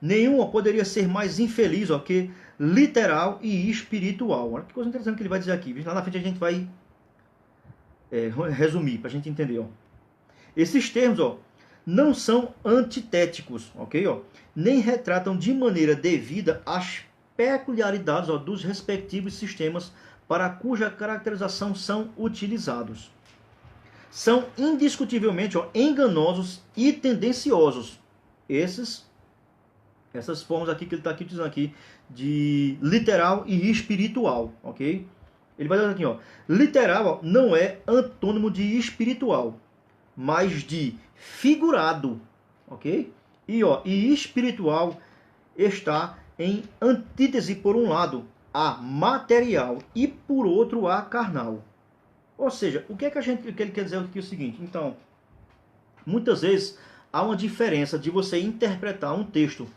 nenhuma poderia ser mais infeliz que literal e espiritual. Olha que coisa interessante que ele vai dizer aqui. Lá na frente a gente vai resumir, para a gente entender. Ó. Esses termos não são antitéticos, ok? Nem retratam de maneira devida as peculiaridades dos respectivos sistemas para cuja caracterização são utilizados. São indiscutivelmente enganosos e tendenciosos. Essas formas aqui que ele está aqui dizendo aqui, de literal e espiritual, ok? Ele vai dizer aqui, literal não é antônimo de espiritual, mas de figurado, ok? E espiritual está em antítese, por um lado, a material e por outro a carnal. Ou seja, o que ele quer dizer aqui é o seguinte, então, muitas vezes há uma diferença de você interpretar um texto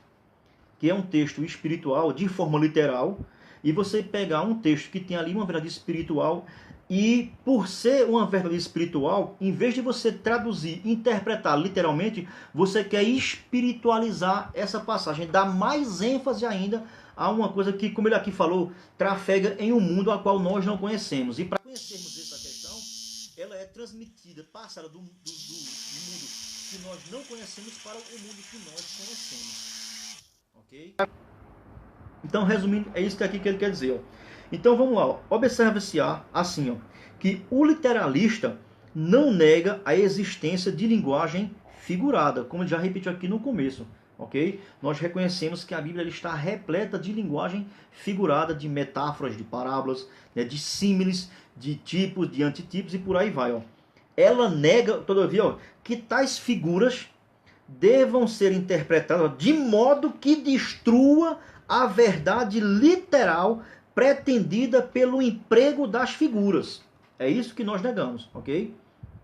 que é um texto espiritual de forma literal, e você pegar um texto que tem ali uma verdade espiritual, e por ser uma verdade espiritual, em vez de você traduzir, interpretar literalmente, você quer espiritualizar essa passagem, dar mais ênfase ainda a uma coisa que, como ele aqui falou, trafega em um mundo a qual nós não conhecemos. E para conhecermos essa questão, ela é transmitida, passada do mundo que nós não conhecemos para o mundo que nós conhecemos. Ok? Então, resumindo, é isso aqui que ele quer dizer. Então, vamos lá. Observa-se assim, que o literalista não nega a existência de linguagem figurada, como ele já repetiu aqui no começo. Ok? Nós reconhecemos que a Bíblia está repleta de linguagem figurada, de metáforas, de parábolas, né, de símiles, de tipos, de antitipos e por aí vai. Ela nega, todavia, que tais figuras devam ser interpretadas de modo que destrua a verdade literal pretendida pelo emprego das figuras. É isso que nós negamos, ok?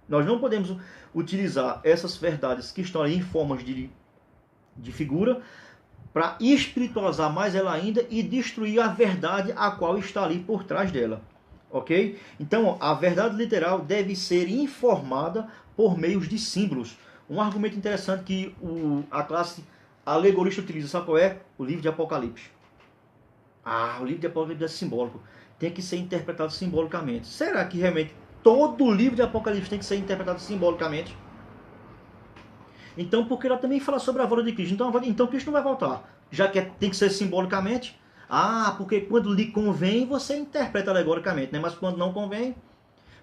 Nós não podemos utilizar essas verdades que estão aí em formas de figura para espiritualizar mais ela ainda e destruir a verdade a qual está ali por trás dela, ok? Então, a verdade literal deve ser informada por meios de símbolos. Um argumento interessante que a classe alegorista utiliza, sabe qual é? O livro de Apocalipse. O livro de Apocalipse é simbólico. Tem que ser interpretado simbolicamente. Será que realmente todo o livro de Apocalipse tem que ser interpretado simbolicamente? Então, porque ela também fala sobre a volta de Cristo. Então Cristo não vai voltar. Já que tem que ser simbolicamente. Porque quando lhe convém, você interpreta alegoricamente, né? Mas quando não convém...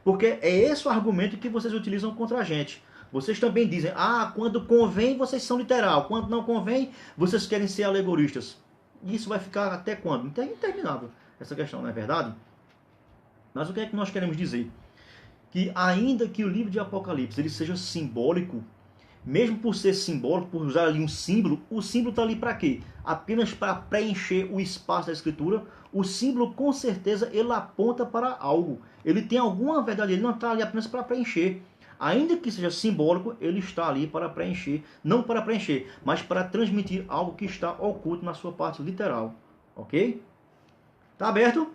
Porque é esse o argumento que vocês utilizam contra a gente. Vocês também dizem, quando convém vocês são literal, quando não convém vocês querem ser alegoristas. E isso vai ficar até quando? Interminável essa questão, não é verdade? Mas o que é que nós queremos dizer? Que ainda que o livro de Apocalipse ele seja simbólico, mesmo por ser simbólico, por usar ali um símbolo, o símbolo está ali para quê? Apenas para preencher o espaço da escritura. O símbolo, com certeza, ele aponta para algo. Ele tem alguma verdade, ele não está ali apenas para preencher. Ainda que seja simbólico, ele está ali para preencher, não para preencher, mas para transmitir algo que está oculto na sua parte literal. Ok? Tá aberto?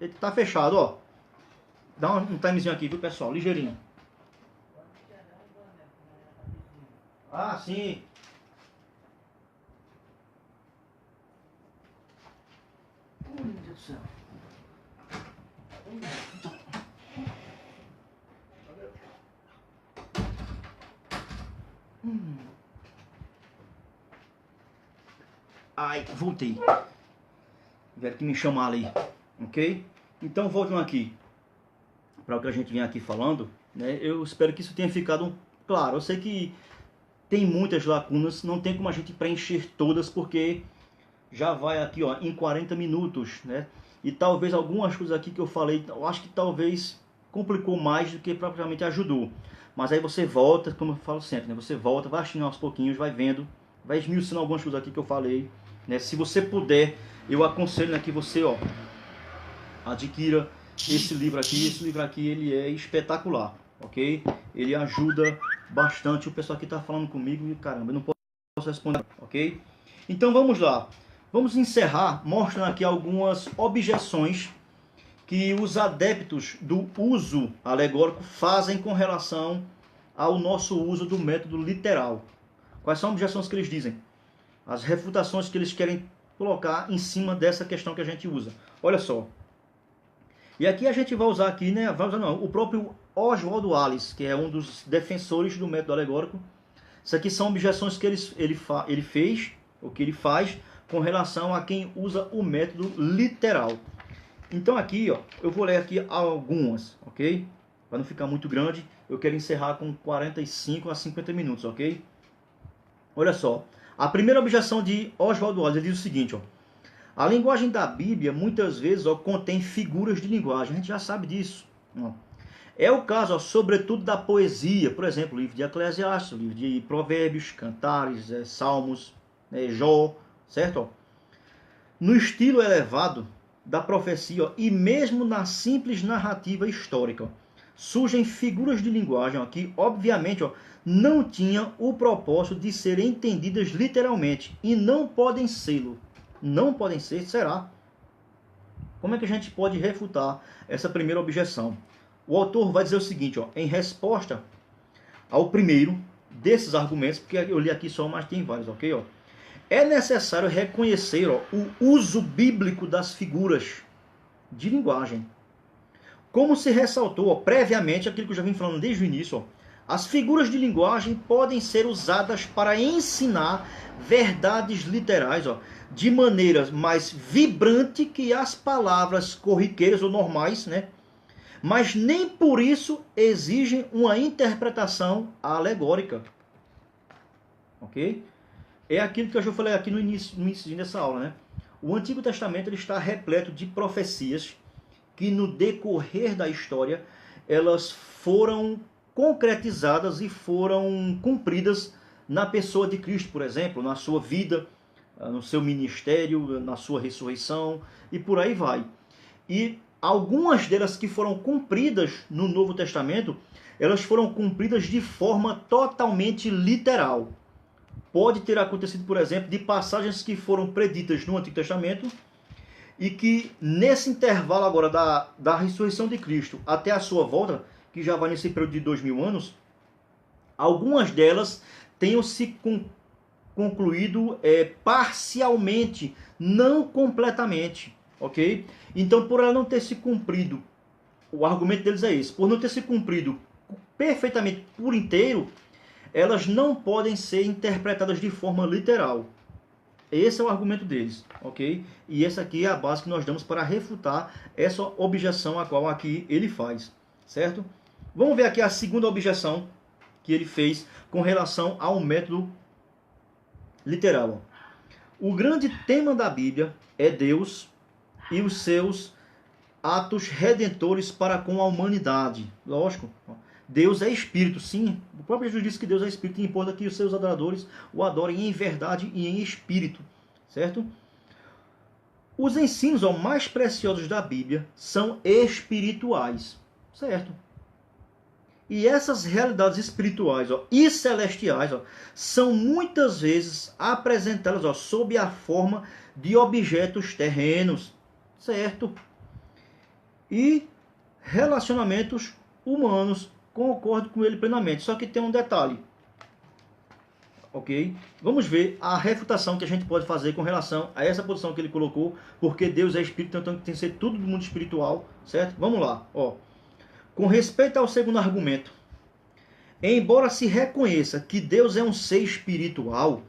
Ele tá fechado, ó. Dá um timezinho aqui, viu, pessoal? Ligeirinho. Sim. Meu Deus do céu. Ai, voltei. Tiveram que me chamar ali, ok? Então, voltando aqui para o que a gente vinha aqui falando, né? Eu espero que isso tenha ficado claro. Eu sei que tem muitas lacunas, não tem como a gente preencher todas, porque já vai aqui, ó, em 40 minutos, né? E talvez algumas coisas aqui que eu falei, eu acho que talvez complicou mais do que propriamente ajudou. Mas aí você volta, como eu falo sempre, né? Você volta, vai assistindo aos pouquinhos, vai vendo, vai esmiuçando algumas coisas aqui que eu falei, né? Se você puder, eu aconselho, né, que você, ó, adquira esse livro aqui. Esse livro aqui, ele é espetacular, ok? Ele ajuda bastante. O pessoal aqui tá falando comigo e caramba, eu não posso responder, ok? Então vamos lá. Vamos encerrar mostrando aqui algumas objeções que os adeptos do uso alegórico fazem com relação ao nosso uso do método literal. Quais são as objeções que eles dizem? As refutações que eles querem colocar em cima dessa questão que a gente usa. Olha só. E aqui a gente vai usar aqui, né? Vai usar não, o próprio Oswald Allis, que é um dos defensores do método alegórico. Isso aqui são objeções que ele fez, o que ele faz com relação a quem usa o método literal. Então aqui, ó, eu vou ler aqui algumas, ok? Para não ficar muito grande, eu quero encerrar com 45 a 50 minutos, ok? Olha só, a primeira objeção de Oswald Allis diz o seguinte, ó: a linguagem da Bíblia muitas vezes, ó, contém figuras de linguagem, a gente já sabe disso. Ó. É o caso, ó, sobretudo da poesia, por exemplo, o livro de Eclesiastes, o livro de Provérbios, Cantares, Salmos, Jó, certo? Ó. No estilo elevado da profecia, ó, e mesmo na simples narrativa histórica, ó, surgem figuras de linguagem, ó, que obviamente, ó, não tinham o propósito de serem entendidas literalmente e não podem sê-lo. Não podem ser, será? Como é que a gente pode refutar essa primeira objeção? O autor vai dizer o seguinte, ó, em resposta ao primeiro desses argumentos, porque eu li aqui só, mas tem vários, ok? Ó. É necessário reconhecer, ó, o uso bíblico das figuras de linguagem. Como se ressaltou, ó, previamente, aquilo que eu já vim falando desde o início, ó, as figuras de linguagem podem ser usadas para ensinar verdades literais, ó, de maneira mais vibrante que as palavras corriqueiras ou normais, né? Mas nem por isso exigem uma interpretação alegórica. Ok? É aquilo que eu já falei aqui no início dessa aula, né? O Antigo Testamento ele está repleto de profecias que no decorrer da história elas foram concretizadas e foram cumpridas na pessoa de Cristo, por exemplo, na sua vida, no seu ministério, na sua ressurreição e por aí vai. E algumas delas que foram cumpridas no Novo Testamento, elas foram cumpridas de forma totalmente literal. Pode ter acontecido, por exemplo, de passagens que foram preditas no Antigo Testamento e que nesse intervalo agora da ressurreição de Cristo até a sua volta, que já vai nesse período de 2000 anos, algumas delas tenham se concluído parcialmente, não completamente, ok? Então, por ela não ter se cumprido, o argumento deles é esse, por não ter se cumprido perfeitamente por inteiro, elas não podem ser interpretadas de forma literal. Esse é o argumento deles, ok? E essa aqui é a base que nós damos para refutar essa objeção a qual aqui ele faz, certo? Vamos ver aqui a segunda objeção que ele fez com relação ao método literal. O grande tema da Bíblia é Deus e os seus atos redentores para com a humanidade. Lógico, Deus é espírito, sim. O próprio Jesus disse que Deus é espírito e importa que os seus adoradores o adorem em verdade e em espírito, certo? Os ensinos mais preciosos da Bíblia são espirituais, certo? E essas realidades espirituais e celestiais são muitas vezes apresentadas sob a forma de objetos terrenos, certo? E relacionamentos humanos, concordo com ele plenamente. Só que tem um detalhe, ok? Vamos ver a refutação que a gente pode fazer com relação a essa posição que ele colocou, porque Deus é espírito, então tem que ser tudo do mundo espiritual, certo? Vamos lá, ó. Com respeito ao segundo argumento, embora se reconheça que Deus é um ser espiritual,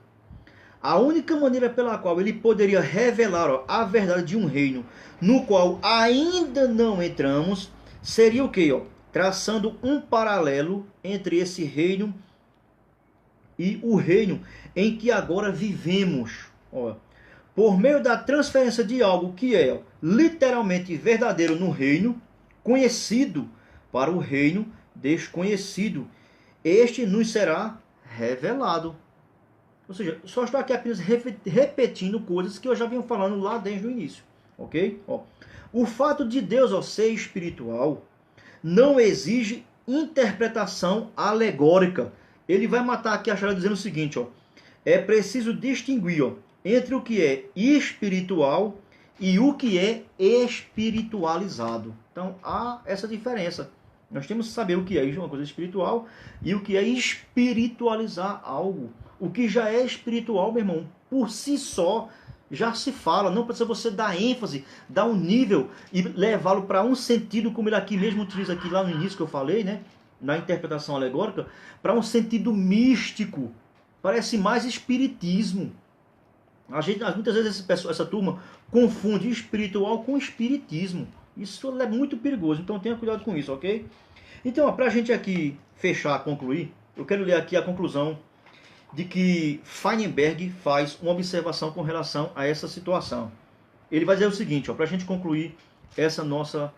A única maneira pela qual ele poderia revelar, ó, a verdade de um reino no qual ainda não entramos seria o quê? Ó? Traçando um paralelo entre esse reino e o reino em que agora vivemos. Ó, por meio da transferência de algo que é, ó, literalmente verdadeiro no reino conhecido para o reino desconhecido, este nos será revelado. Ou seja, só estou aqui apenas repetindo coisas que eu já venho falando lá desde o início. Ok? Ó, o fato de Deus, ó, ser espiritual não exige interpretação alegórica. Ele vai matar aqui a charada dizendo o seguinte, ó, é preciso distinguir, ó, entre o que é espiritual e o que é espiritualizado. Então há essa diferença. Nós temos que saber o que é uma coisa espiritual e o que é espiritualizar algo. O que já é espiritual, meu irmão, por si só já se fala. Não precisa você dar ênfase, dar um nível e levá-lo para um sentido, como ele aqui mesmo utiliza aqui lá no início que eu falei, né? Na interpretação alegórica, para um sentido místico. Parece mais espiritismo. Muitas vezes essa turma confunde espiritual com espiritismo. Isso é muito perigoso, então tenha cuidado com isso, ok? Então, para a gente aqui fechar, concluir, eu quero ler aqui a conclusão de que Feinberg faz uma observação com relação a essa situação. Ele vai dizer o seguinte, para a gente concluir essa nossa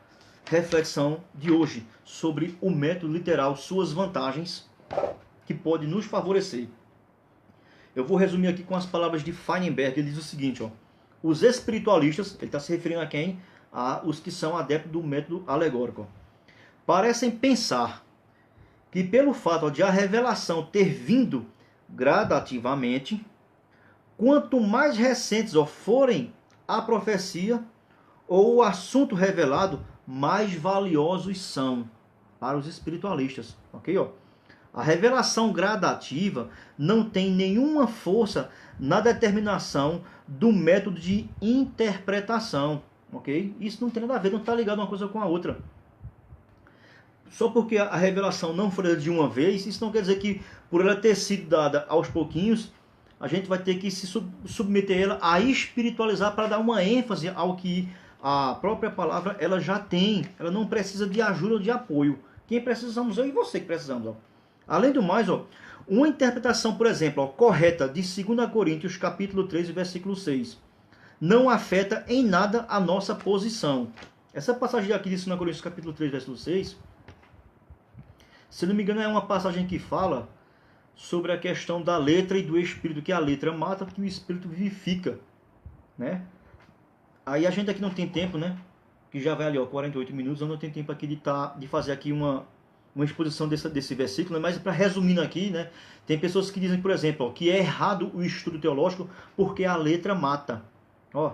reflexão de hoje sobre o método literal, suas vantagens, que pode nos favorecer. Eu vou resumir aqui com as palavras de Feinberg. Ele diz o seguinte, ó, os espiritualistas, ele está se referindo a quem? A os que são adeptos do método alegórico, parecem pensar que pelo fato de a revelação ter vindo gradativamente, quanto mais recentes forem a profecia ou o assunto revelado, mais valiosos são para os espiritualistas. Ok? Ó? A revelação gradativa não tem nenhuma força na determinação do método de interpretação. Ok? Isso não tem nada a ver, não está ligado uma coisa com a outra. Só porque a revelação não foi de uma vez, isso não quer dizer que por ela ter sido dada aos pouquinhos, a gente vai ter que se submeter ela a espiritualizar para dar uma ênfase ao que a própria palavra ela já tem. Ela não precisa de ajuda ou de apoio. Quem precisa somos eu e você que precisamos. Ó. Além do mais, ó, uma interpretação, por exemplo, ó, correta de 2 Coríntios capítulo 13, versículo 6, não afeta em nada a nossa posição. Essa passagem aqui de 2 Coríntios capítulo 3, versículo 6, se não me engano, é uma passagem que fala sobre a questão da letra e do espírito, que a letra mata, que o espírito vivifica, né? Aí a gente aqui não tem tempo, né? Que já vai ali, ó, 48 minutos, eu não tenho tempo aqui de fazer aqui uma exposição desse versículo, mas para resumindo aqui, né? Tem pessoas que dizem, por exemplo, ó, que é errado o estudo teológico porque a letra mata. Ó,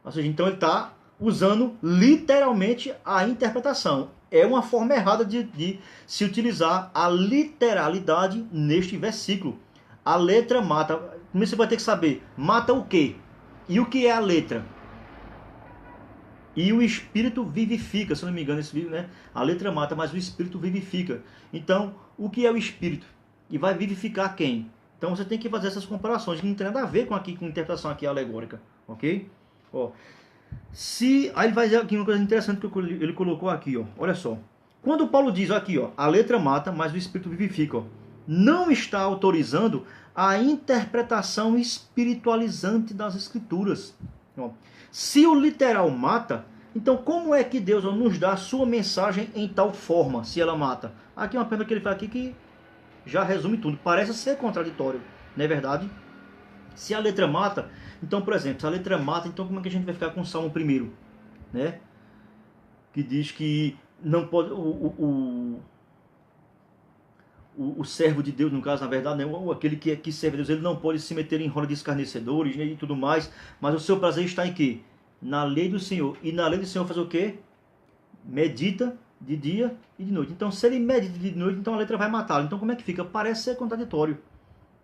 ou seja, então ele está usando literalmente a interpretação. É uma forma errada de se utilizar a literalidade neste versículo. A letra mata. Primeiro você vai ter que saber, mata o quê? E o que é a letra? E o espírito vivifica, se não me engano, esse livro, né? A letra mata, mas o espírito vivifica. Então, o que é o espírito? E vai vivificar quem? Então você tem que fazer essas comparações, que não tem nada a ver com a interpretação aqui alegórica, ok? Ó, aí ele vai dizer aqui uma coisa interessante que ele colocou aqui, ó. Olha só. Quando Paulo diz aqui, ó, a letra mata, mas o espírito vivifica, ó, não está autorizando a interpretação espiritualizante das escrituras. Ó, se o literal mata, então como é que Deus nos dá a sua mensagem em tal forma, se ela mata? Aqui é uma pergunta que ele faz aqui que já resume tudo. Parece ser contraditório, não é verdade? Se a letra mata, então, por exemplo, se a letra mata, então como é que a gente vai ficar com o Salmo 1, né? Que diz que não pode o servo de Deus, no caso, na verdade, né? Aquele que serve a Deus, ele não pode se meter em roda de escarnecedores, né? E tudo mais, mas o seu prazer está em quê? Na lei do Senhor. E na lei do Senhor faz o quê? Medita de dia e de noite. Então, se ele medita de noite, então a letra vai matá-lo. Então, como é que fica? Parece ser contraditório.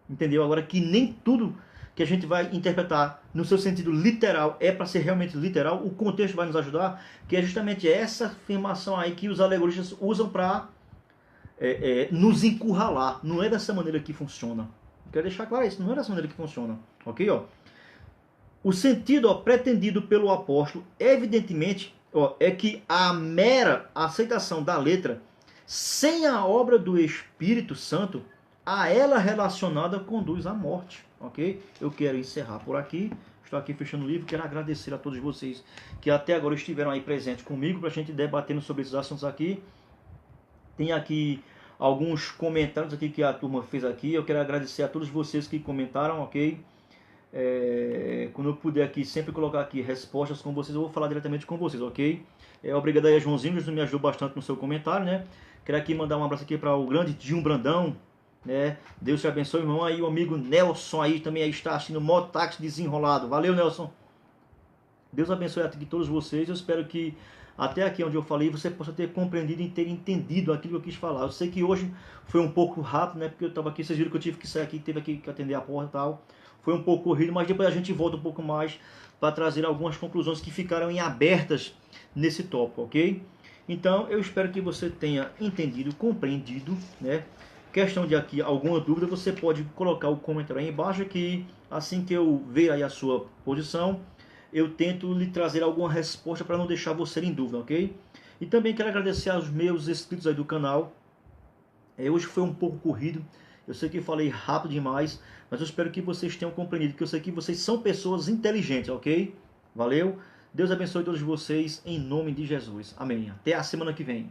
Entendeu? Agora que nem tudo que a gente vai interpretar no seu sentido literal é para ser realmente literal, o contexto vai nos ajudar, que é justamente essa afirmação aí que os alegoristas usam para nos encurralar. Não é dessa maneira que funciona. Quero deixar claro isso, não é dessa maneira que funciona. Ok? Ó. O sentido pretendido pelo apóstolo, evidentemente, é que a mera aceitação da letra, sem a obra do Espírito Santo, a ela relacionada conduz à morte. Ok? Eu quero encerrar por aqui. Estou aqui fechando o livro. Quero agradecer a todos vocês que até agora estiveram aí presentes comigo para a gente debatendo sobre esses assuntos aqui. Tem aqui alguns comentários aqui que a turma fez aqui. Eu quero agradecer a todos vocês que comentaram, ok? Quando eu puder aqui, sempre colocar aqui respostas com vocês, eu vou falar diretamente com vocês, ok? Obrigado aí a Joãozinho, Jesus me ajudou bastante no seu comentário, né? Quero aqui mandar um abraço aqui para o grande Dinho Brandão, né? Deus te abençoe, irmão. Aí o amigo Nelson aí também aí está assistindo Mototáxi Desenrolado. Valeu, Nelson. Deus abençoe a todos vocês. Eu espero que até aqui onde eu falei você possa ter compreendido e ter entendido aquilo que eu quis falar. Eu sei que hoje foi um pouco rápido, né? Porque eu estava aqui, vocês viram que eu tive que sair aqui, teve aqui que atender a porta e tal. Foi um pouco corrido, mas depois a gente volta um pouco mais para trazer algumas conclusões que ficaram em abertas nesse tópico, ok? Então eu espero que você tenha entendido, compreendido, né? Questão de aqui alguma dúvida, você pode colocar o comentário aí embaixo que assim que eu ver aí a sua posição, eu tento lhe trazer alguma resposta para não deixar você em dúvida, ok? E também quero agradecer aos meus inscritos aí do canal. Hoje foi um pouco corrido, eu sei que falei rápido demais, mas eu espero que vocês tenham compreendido, que eu sei que vocês são pessoas inteligentes, ok? Valeu, Deus abençoe todos vocês, em nome de Jesus. Amém. Até a semana que vem.